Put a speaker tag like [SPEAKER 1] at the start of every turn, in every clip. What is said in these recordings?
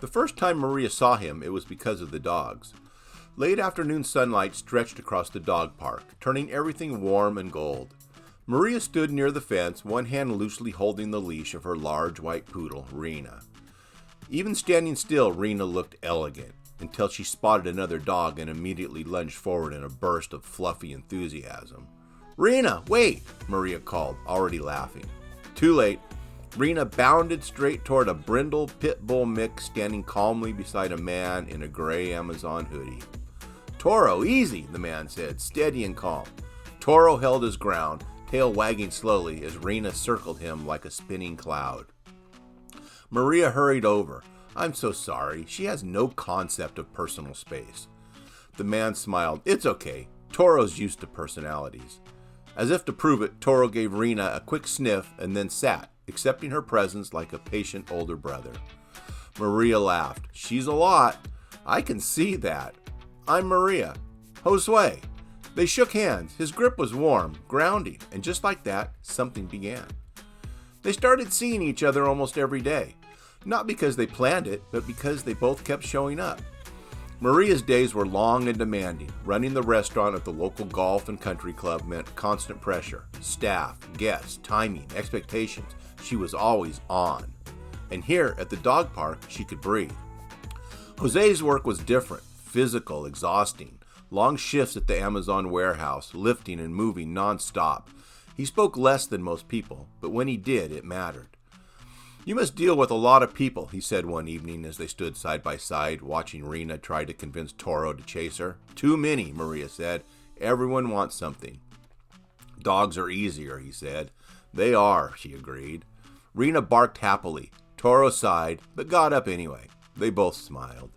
[SPEAKER 1] The first time Maria saw him, it was because of the dogs. Late afternoon sunlight stretched across the dog park, turning everything warm and gold. Maria stood near the fence, one hand loosely holding the leash of her large white poodle, Rena. Even standing still, Rena looked elegant, until she spotted another dog and immediately lunged forward in a burst of fluffy enthusiasm. "Rena, wait!" Maria called, already laughing. Too late. Rena bounded straight toward a brindle pit bull mix standing calmly beside a man in a gray Amazon hoodie. "Toro, easy," the man said, steady and calm. Toro held his ground, tail wagging slowly as Rena circled him like a spinning cloud. Maria hurried over. "I'm so sorry. She has no concept of personal space." The man smiled. "It's okay. Toro's used to personalities." As if to prove it, Toro gave Rena a quick sniff and then sat, accepting her presence like a patient older brother. Maria laughed. "She's a lot. I can see that. I'm Maria. Josue." They shook hands. His grip was warm, grounding, and just like that, something began. They started seeing each other almost every day. Not because they planned it, but because they both kept showing up. Maria's days were long and demanding. Running the restaurant at the local golf and country club meant constant pressure. Staff, guests, timing, expectations. She was always on. And here at the dog park, she could breathe. Jose's work was different, physical, exhausting. Long shifts at the Amazon warehouse, lifting and moving nonstop. He spoke less than most people, but when he did, it mattered. "You must deal with a lot of people," he said one evening as they stood side by side, watching Rena try to convince Toro to chase her. "Too many," Maria said. "Everyone wants something." "Dogs are easier," he said. "They are," she agreed. Rena barked happily. Toro sighed, but got up anyway. They both smiled.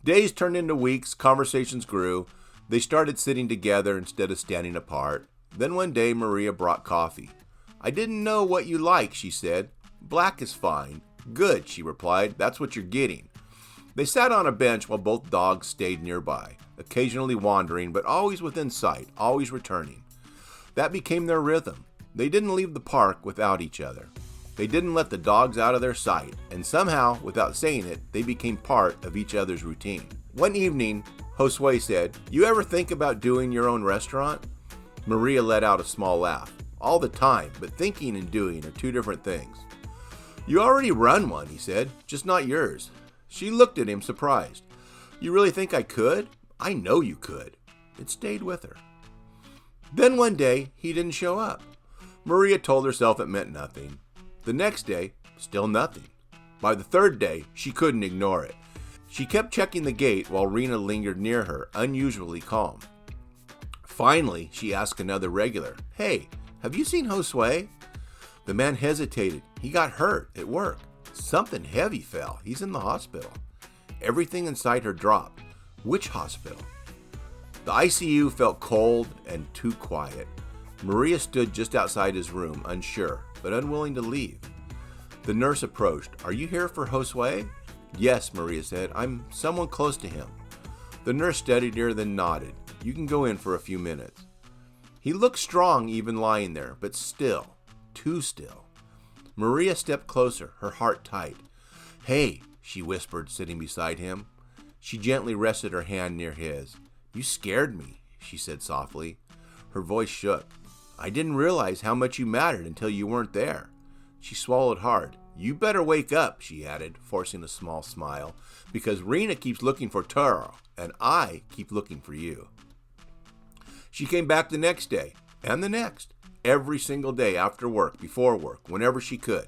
[SPEAKER 1] Days turned into weeks, conversations grew. They started sitting together instead of standing apart. Then one day Maria brought coffee. "I didn't know what you like," she said. "Black is fine." "Good," she replied. "That's what you're getting." They sat on a bench while both dogs stayed nearby, occasionally wandering, but always within sight, always returning. That became their rhythm. They didn't leave the park without each other. They didn't let the dogs out of their sight, and somehow, without saying it, they became part of each other's routine. One evening, Josue said, "You ever think about doing your own restaurant?" Maria let out a small laugh. "All the time, but thinking and doing are two different things." "You already run one," he said, "just not yours." She looked at him surprised. "You really think I could?" "I know you could." It stayed with her. Then one day, he didn't show up. Maria told herself it meant nothing. The next day, still nothing. By the third day, she couldn't ignore it. She kept checking the gate while Rena lingered near her, unusually calm. Finally, she asked another regular, "Hey, have you seen Josue?" The man hesitated. "He got hurt at work. Something heavy fell. He's in the hospital." Everything inside her dropped. Which hospital? The ICU felt cold and too quiet. Maria stood just outside his room, unsure, but unwilling to leave. The nurse approached. "Are you here for Josue?" "Yes," Maria said. "I'm someone close to him." The nurse studied her, then nodded. "You can go in for a few minutes." He looked strong even lying there, but still, too still. Maria stepped closer, her heart tight. "Hey," she whispered, sitting beside him. She gently rested her hand near his. "You scared me," she said softly. Her voice shook. "I didn't realize how much you mattered until you weren't there." She swallowed hard. "You better wake up," she added, forcing a small smile, "because Rena keeps looking for Toro, and I keep looking for you." She came back the next day, and the next, every single day after work, before work, whenever she could.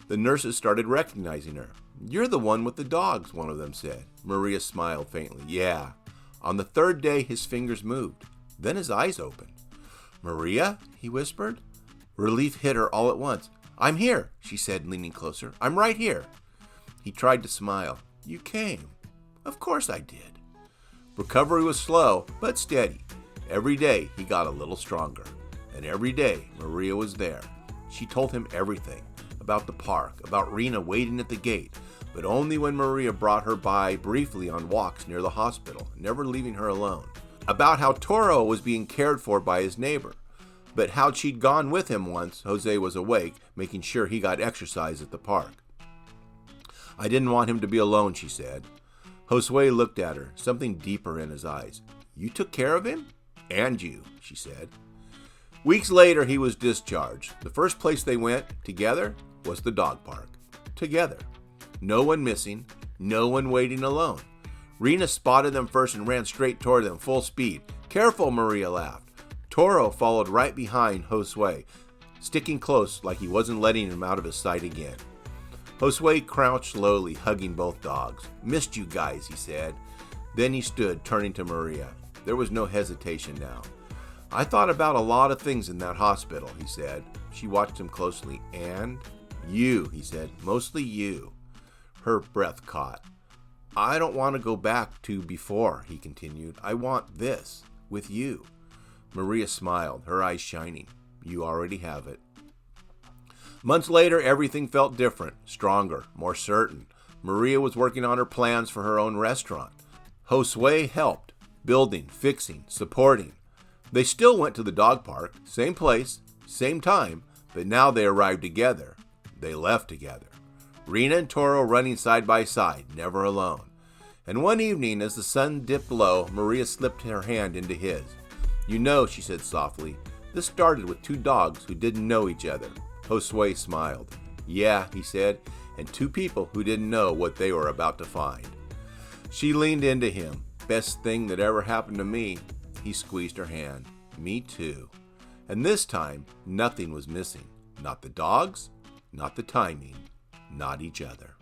[SPEAKER 1] The nurses started recognizing her. "You're the one with the dogs," one of them said. Maria smiled faintly. "Yeah." On the third day, his fingers moved. Then his eyes opened. "Maria?" he whispered. Relief hit her all at once. "I'm here," she said, leaning closer. "I'm right here." He tried to smile. "You came." "Of course I did." Recovery was slow, but steady. Every day, he got a little stronger. And every day, Maria was there. She told him everything. About the park, about Rena waiting at the gate, but only when Maria brought her by briefly on walks near the hospital, never leaving her alone. About how Toro was being cared for by his neighbor, but how she'd gone with him once Jose was awake, making sure he got exercise at the park. I didn't want him to be alone, she said. Josue looked at her, something deeper in his eyes. You took care of him? And you, she said. Weeks later, he was discharged. The first place they went, together, was the dog park. Together. No one missing, no one waiting alone. Rena spotted them first and ran straight toward them, full speed. Careful, Maria laughed. Toro followed right behind Josue, sticking close like he wasn't letting him out of his sight again. Josue crouched slowly, hugging both dogs. Missed you guys, he said. Then he stood, turning to Maria. There was no hesitation now. I thought about a lot of things in that hospital, he said. She watched him closely. And? You, he said. Mostly you. Her breath caught. I don't want to go back to before, he continued. I want this, with you. Maria smiled, her eyes shining. You already have it. Months later, everything felt different, stronger, more certain. Maria was working on her plans for her own restaurant. Josue helped, building, fixing, supporting. They still went to the dog park, same place, same time, but now they arrived together. They left together. Rena and Toro running side by side, never alone. And one evening, as the sun dipped low, Maria slipped her hand into his. You know, she said softly, this started with two dogs who didn't know each other. Josue smiled. Yeah, he said, and two people who didn't know what they were about to find. She leaned into him. Best thing that ever happened to me. He squeezed her hand. Me too. And this time, nothing was missing. Not the dogs, not the timing, not each other.